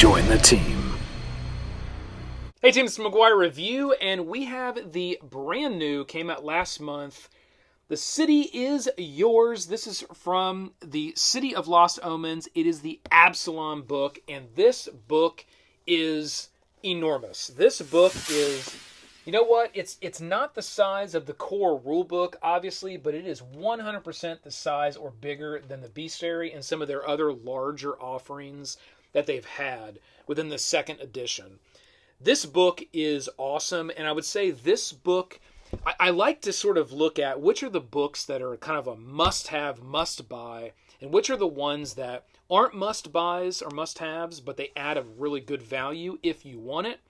Join the team. Hey team, it's McGuire Review, and we have the brand new, came out last month, The City Is Yours. This is from the City of Lost Omens. It is the Absalom book, and this book is enormous. This book is, you know what, it's not the size of the core rulebook, obviously, but it is 100% the size or bigger than the Bestiary and some of their other larger offerings that they've had within the second edition. This book is awesome, and I would say this book, I like to sort of look at which are the books that are kind of a must-have, must-buy, and which are the ones that aren't must-buys or must-haves, but they add a really good value if you want it.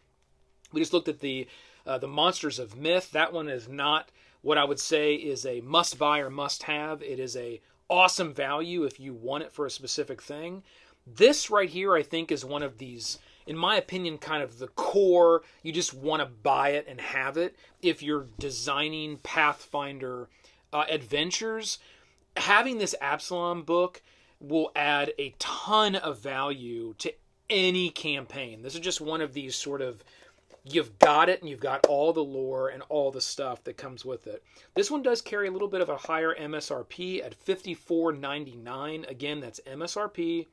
We just looked at the Monsters of Myth. That one is not what I would say is a must-buy or must-have. It is a awesome value if you want it for a specific thing. This right here, I think, is one of these, in my opinion, kind of the core. You just want to buy it and have it. If you're designing Pathfinder adventures, having this Absalom book will add a ton of value to any campaign. This is just one of these sort of, you've got it and you've got all the lore and all the stuff that comes with it. This one does carry a little bit of a higher MSRP at $54.99. Again, that's MSRP.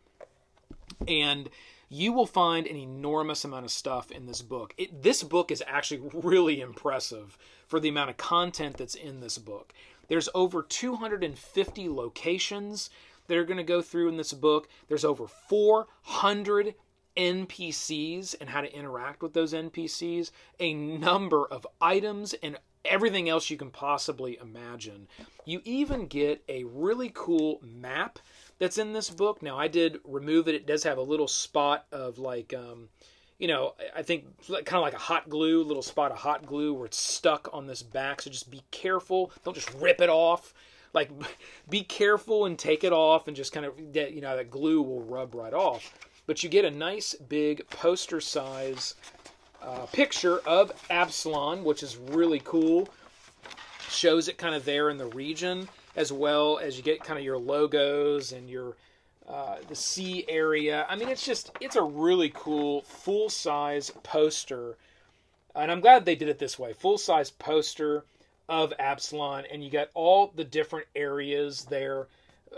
And you will find an enormous amount of stuff in this book. This book is actually really impressive for the amount of content that's in this book. There's over 250 locations that are going to go through in this book. There's over 400 NPCs and how to interact with those NPCs, a number of items, and everything else you can possibly imagine. You even get a really cool map that's in this book. Now, I did remove it. It does have a little spot of like, I think kind of like a hot glue, little spot of hot glue where it's stuck on this back. So just be careful. Don't just rip it off. Like, be careful and take it off and just kind of, that glue will rub right off. But you get a nice big poster size picture of Absalom, which is really cool. Shows it kind of there in the region, as well as you get kind of your logos and your the sea area. I mean, it's a really cool full-size poster. And I'm glad they did it this way. Full-size poster of Absalom, and you got all the different areas there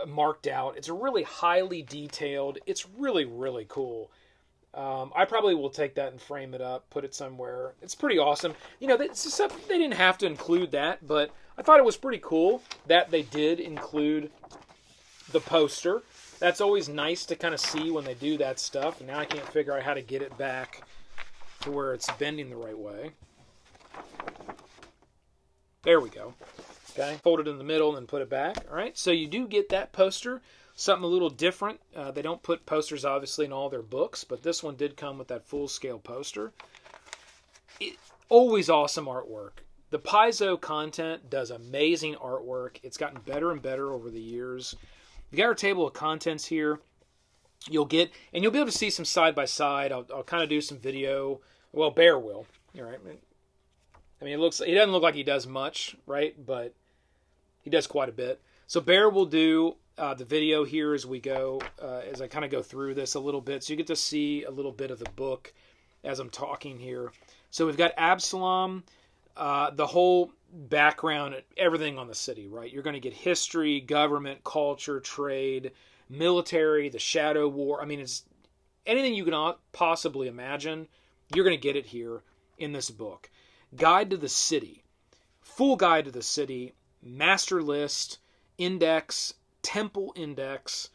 marked out. It's really highly detailed. It's really, really cool. I probably will take that and frame it up, put it somewhere. It's pretty awesome. They didn't have to include that, but I thought it was pretty cool that they did include the poster. That's always nice to kind of see when they do that stuff. And now I can't figure out how to get it back to where it's bending the right way. There we go. Okay, fold it in the middle and then put it back. All right, so you do get that poster. Something a little different. They don't put posters, obviously, in all their books, but this one did come with that full-scale poster. Always awesome artwork. The Paizo content does amazing artwork. It's gotten better and better over the years. You got our table of contents here. You'll be able to see some side-by-side. I'll kind of do some video. Well, Bear will. All right. I mean, he doesn't look like he does much, right? But he does quite a bit. So Bear will do the video here as we go, as I kind of go through this a little bit. So you get to see a little bit of the book as I'm talking here. So we've got Absalom, the whole background, everything on the city, right? You're going to get history, government, culture, trade, military, the Shadow War. I mean, it's anything you can possibly imagine, you're going to get it here in this book. Guide to the city, full guide to the city, master list, index, temple index.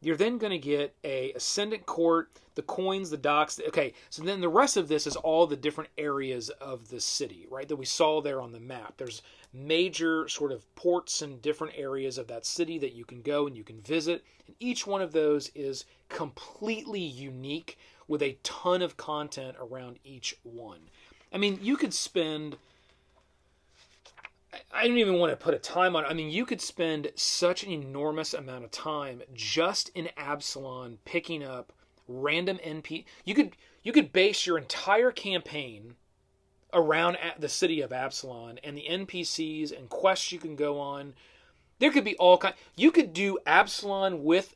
You're then going to get a ascendant court, the coins, the docks. Okay, so then the rest of this is all the different areas of the city, right, that we saw there on the map. There's major sort of ports and different areas of that city that you can go and you can visit. And each one of those is completely unique with a ton of content around each one. I mean, you could spend, I don't even want to put a time on it. I mean, you could spend such an enormous amount of time just in Absalom picking up random NP. You could base your entire campaign around the city of Absalom and the NPCs and quests you can go on. There could be all kinds. You could do Absalom with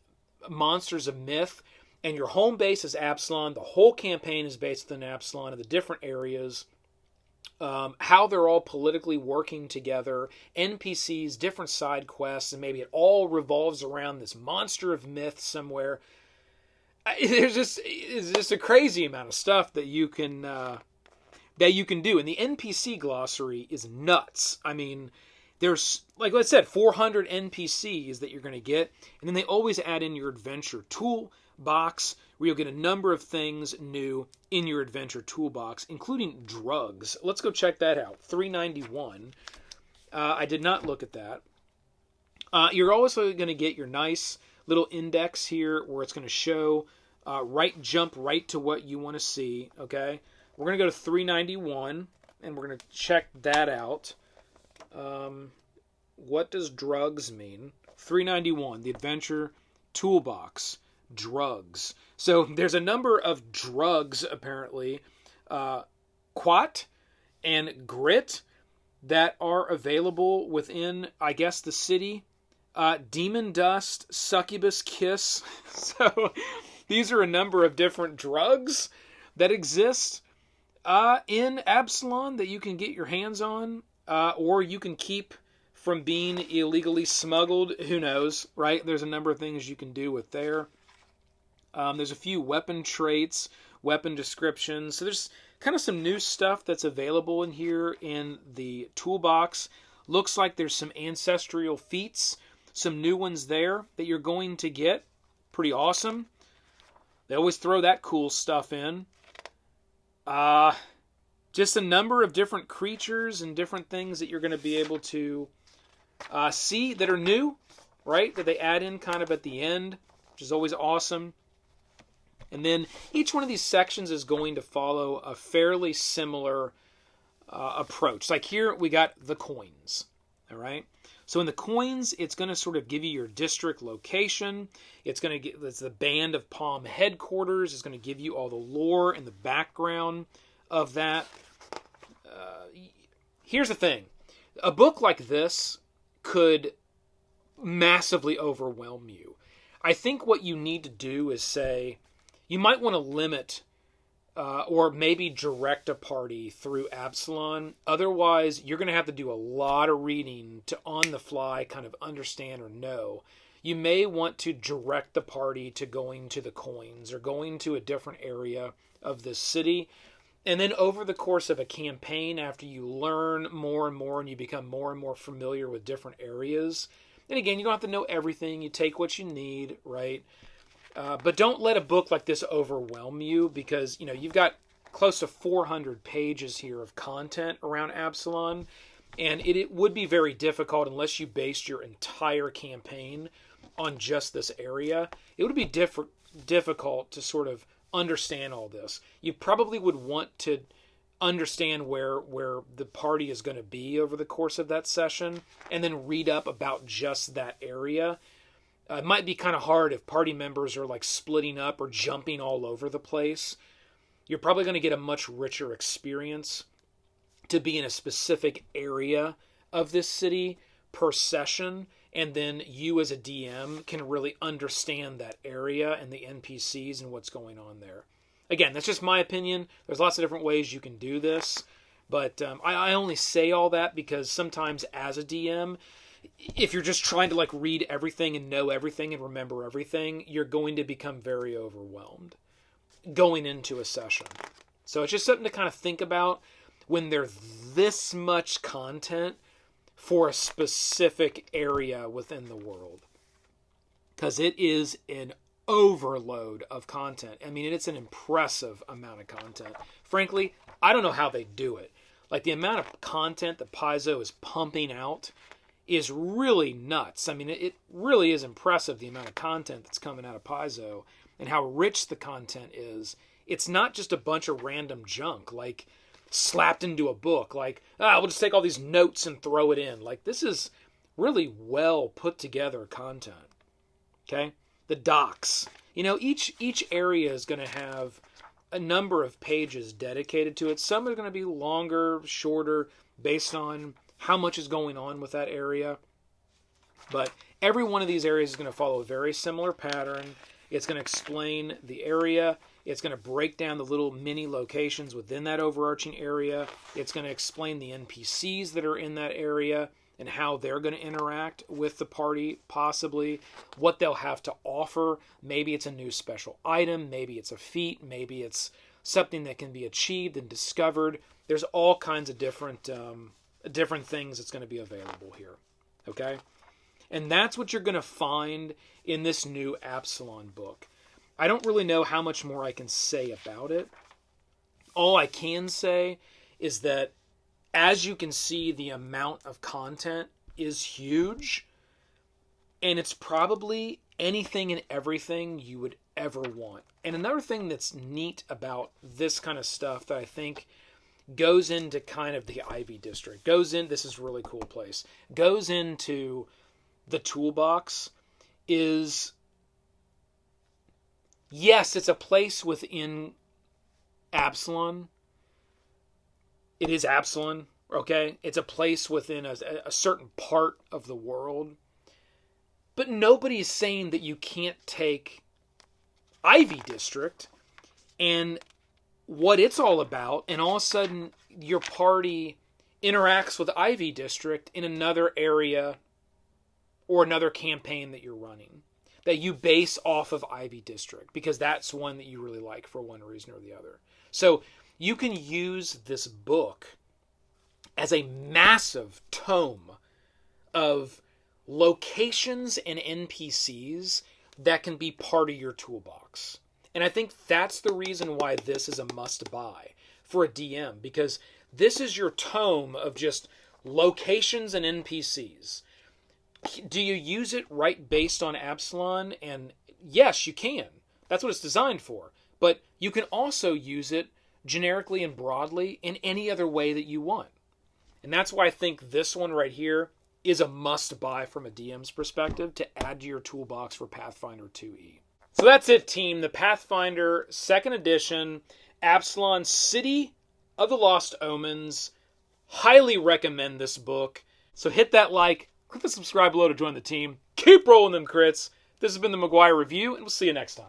Monsters of Myth and your home base is Absalom. The whole campaign is based within Absalom and the different areas. How they're all politically working together, NPCs, different side quests, and maybe it all revolves around this monster of myth somewhere. It's just a crazy amount of stuff that you can do, and the NPC glossary is nuts. I mean, there's, like I said, 400 NPCs that you're going to get, and then they always add in your adventure toolbox, where you'll get a number of things new in your adventure toolbox, including drugs. Let's go check that out. $3.91. I did not look at that. You're also going to get your nice little index here where it's going to show jump right to what you want to see. Okay, we're going to go to $3.91 and we're going to check that out. What does drugs mean? $3.91, the adventure toolbox. Drugs. So there's a number of drugs, apparently, quat and grit, that are available within, I guess, the city. Demon dust, succubus kiss. So these are a number of different drugs that exist in Absalom that you can get your hands on, or you can keep from being illegally smuggled. Who knows, right? There's a number of things you can do with there. There's a few weapon traits, weapon descriptions. So there's kind of some new stuff that's available in here in the toolbox. Looks like there's some ancestral feats, some new ones there that you're going to get. Pretty awesome. They always throw that cool stuff in. Just a number of different creatures and different things that you're going to be able to see that are new, right? That they add in kind of at the end, which is always awesome. And then each one of these sections is going to follow a fairly similar approach. Like here, we got the coins, all right? So in the coins, it's going to sort of give you your district location. It's the Band of Palm headquarters. It's going to give you all the lore and the background of that. Here's the thing. A book like this could massively overwhelm you. I think what you need to do is say, you might want to limit or maybe direct a party through Absalom. Otherwise, you're going to have to do a lot of reading to on the fly kind of understand or know. You may want to direct the party to going to the coins or going to a different area of this city. And then over the course of a campaign, after you learn more and more and you become more and more familiar with different areas, and again, you don't have to know everything. You take what you need, right? But don't let a book like this overwhelm you, because you've got close to 400 pages here of content around Absalom, and it would be very difficult unless you based your entire campaign on just this area. It would be difficult to sort of understand all this. You probably would want to understand where the party is going to be over the course of that session, and then read up about just that area. It might be kind of hard if party members are like splitting up or jumping all over the place. You're probably going to get a much richer experience to be in a specific area of this city per session, and then you as a DM can really understand that area and the NPCs and what's going on there. Again, that's just my opinion. There's lots of different ways you can do this, but I only say all that because sometimes as a DM, if you're just trying to like read everything and know everything and remember everything, you're going to become very overwhelmed going into a session. So it's just something to kind of think about when there's this much content for a specific area within the world, because it is an overload of content. I mean, it's an impressive amount of content. Frankly, I don't know how they do it. Like, the amount of content that Paizo is pumping out is really nuts. I mean, it really is impressive, the amount of content that's coming out of Paizo and how rich the content is. It's not just a bunch of random junk, like, slapped into a book. Like, we'll just take all these notes and throw it in. Like, this is really well put together content. Okay? The docs. Each area is going to have a number of pages dedicated to it. Some are going to be longer, shorter, based on how much is going on with that area. But every one of these areas is going to follow a very similar pattern. It's going to explain the area. It's going to break down the little mini locations within that overarching area. It's going to explain the NPCs that are in that area and how they're going to interact with the party, possibly, what they'll have to offer. Maybe it's a new special item, maybe it's a feat, maybe it's something that can be achieved and discovered. There's all kinds of different things that's going to be available here, okay? And that's what you're going to find in this new Absalom book. I don't really know how much more I can say about it. All I can say is that, as you can see, the amount of content is huge, and it's probably anything and everything you would ever want. And another thing that's neat about this kind of stuff that I think goes into kind of the Ivy District, this is a really cool place, goes into the toolbox, is, yes, it's a place within Absalom. It is Absalom, okay? It's a place within a certain part of the world. But nobody's saying that you can't take Ivy District and what it's all about, and all of a sudden your party interacts with Ivy District in another area or another campaign that you're running, that you base off of Ivy District, because that's one that you really like for one reason or the other. So you can use this book as a massive tome of locations and NPCs that can be part of your toolbox. And I think that's the reason why this is a must-buy for a DM, because this is your tome of just locations and NPCs. Do you use it right based on Absalom? And yes, you can. That's what it's designed for. But you can also use it generically and broadly in any other way that you want. And that's why I think this one right here is a must-buy from a DM's perspective to add to your toolbox for Pathfinder 2e. So that's it, team. The Pathfinder 2nd Edition, Absalom City of the Lost Omens. Highly recommend this book. So hit that like, click the subscribe below to join the team. Keep rolling them crits. This has been the McGuire Review, and we'll see you next time.